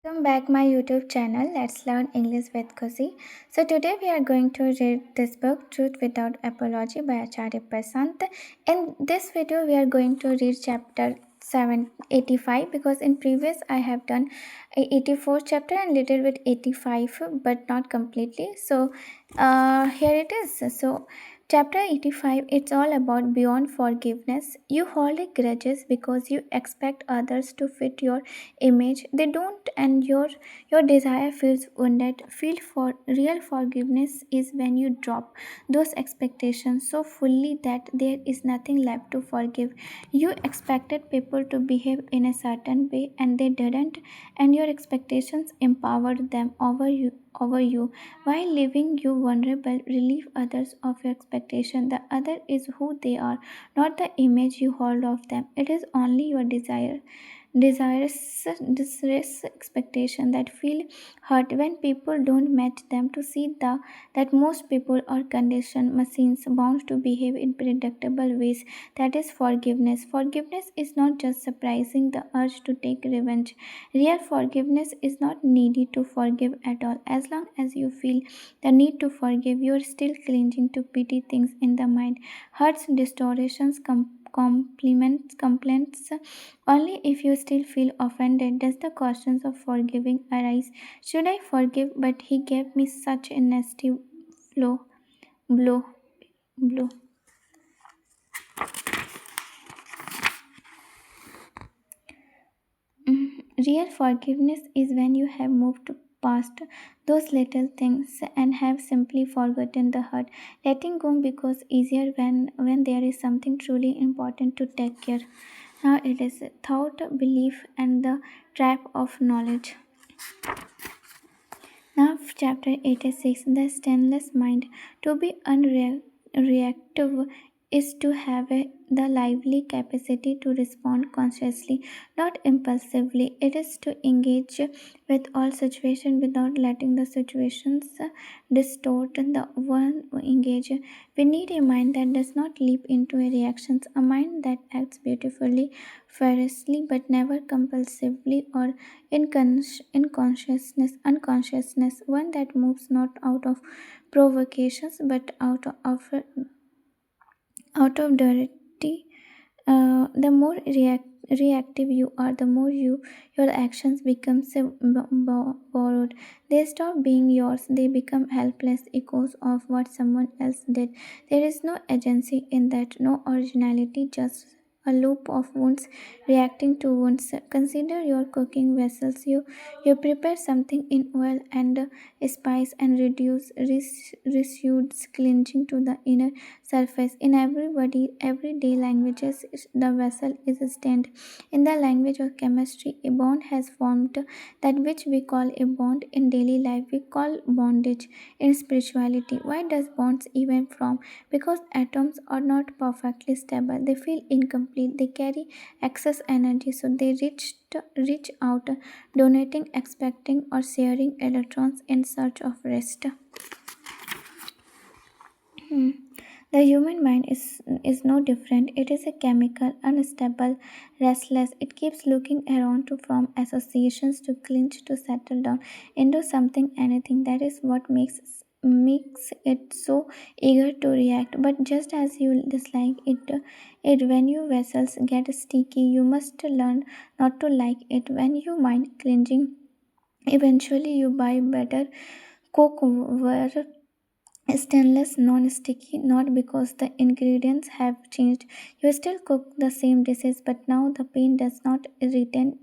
Welcome back my YouTube channel. Let's learn English with Kusi. So today we are going to read this book Truth Without Apology by Acharya Prasant. In this video we are going to read chapter 785 because in previous I have done a 84 chapter and little bit 85 but not completely. So here it is. So Chapter 85, it's all about beyond forgiveness. You hold grudges because you expect others to fit your image. They don't, and your desire feels wounded. Feel for real forgiveness is when you drop those expectations so fully that there is nothing left to forgive. You expected people to behave in a certain way and they didn't, and your expectations empowered them over you while leaving you vulnerable. Relieve others of your expectation. The other is who they are, not the image you hold of them. It is only your desirous expectation that feel hurt when people don't match them. To see that most people are conditioned machines bound to behave in predictable ways. That is forgiveness is not just surprising the urge to take revenge. Real forgiveness is not needed to forgive at all. As long as you feel the need to forgive, you are still clinging to petty things in the mind. Hurts, distortions, complaints. Only if you still feel offended does the questions of forgiving arise. Should I forgive? But he gave me such a nasty blow, blow, blow. Real forgiveness is when you have moved past those little things and have simply forgotten the hurt. Letting go becomes easier when there is something truly important to take care. Now it is thought, belief, and the trap of knowledge. Now, chapter 86, the stainless mind. To be unreactive is to have the lively capacity to respond consciously, not impulsively. It is to engage with all situations without letting the situations distort the one who engage. We need a mind that does not leap into a reactions, a mind that acts beautifully, fearlessly, but never compulsively or unconsciousness, one that moves not out of provocations but out of dirty. The more reactive you are, the more your actions become borrowed. They stop being yours. They become helpless echoes of what someone else did. There is no agency in that, no originality, just a loop of wounds reacting to wounds. Consider your cooking vessels. You prepare something in oil and spice and reduce residues clinging to the inner surface. In everyday languages, the vessel is stained. In the language of chemistry, a bond has formed. That which we call a bond in daily life, we call bondage in spirituality. Why does bonds even form? Because atoms are not perfectly stable. They feel incomplete. They carry excess energy, so they reach out, donating, expecting, or sharing electrons in search of rest. Hmm. The human mind is no different. It is a chemical, unstable, restless. It keeps looking around to form associations, to clinch, to settle down into something, anything. That is what makes it so eager to react. But just as you dislike it when your vessels get sticky, you must learn not to like it when you mind cringing. Eventually, you buy better cookware, stainless, non-sticky, not because the ingredients have changed. You still cook the same dishes, but now the pain does not retain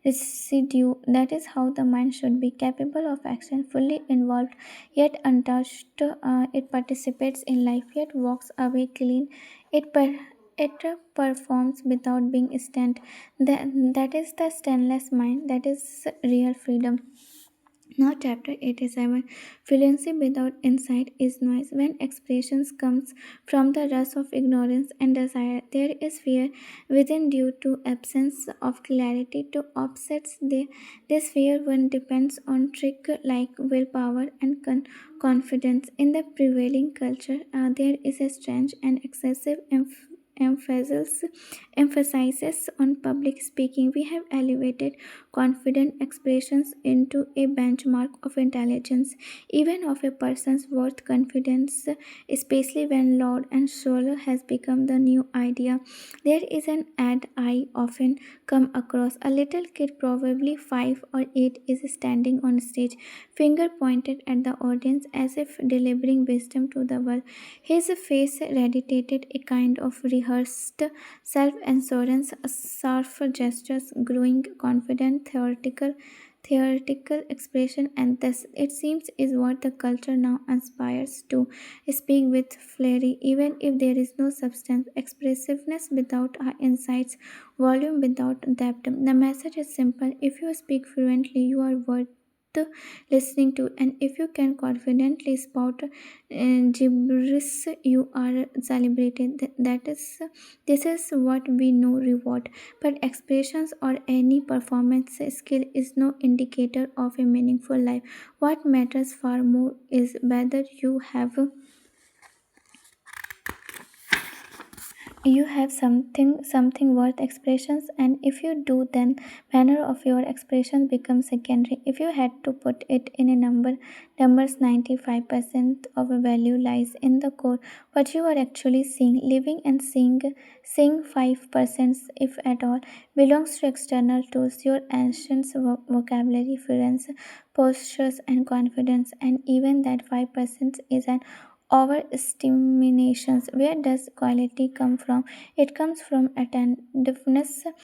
residue. That is how the mind should be: capable of action, fully involved, yet untouched. It participates in life, yet walks away clean. It performs without being stained. That is the stainless mind. That is real freedom. Now, chapter 87, Fluency without insight is noise. When expressions comes from the rush of ignorance and desire, there is fear within due to absence of clarity. To offsets this fear, one depends on trick like willpower and confidence. In the prevailing culture, there is a strange and excessive emphasizes on public speaking. We have elevated confident expressions into a benchmark of intelligence, even of a person's worth. Confidence, especially when loud and shallow, has become the new idea. There is an ad I often come across. A little kid, probably 5 or 8, is standing on stage, finger pointed at the audience as if delivering wisdom to the world. His face radiated a kind of rehearsed self assurance, sharp gestures, growing confident, theoretical expression, and this, it seems, is what the culture now aspires to: speak with flair, even if there is no substance, expressiveness without insights, volume without depth. The message is simple: if you speak fluently, you are worth listening to, and if you can confidently spout gibberish, you are celebrated. That is, this is what we know reward. But expressions or any performance skill is no indicator of a meaningful life. What matters far more is whether you have something worth expressions, and if you do, then manner of your expression becomes secondary. If you had to put it in a numbers, 95% of a value lies in the core, what you are actually seeing, living, and seeing 5%, if at all, belongs to external tools: your ancient vocabulary, fluence, postures, and confidence. And even that 5% is an overestimations. Where does quality come from? It comes from attentiveness,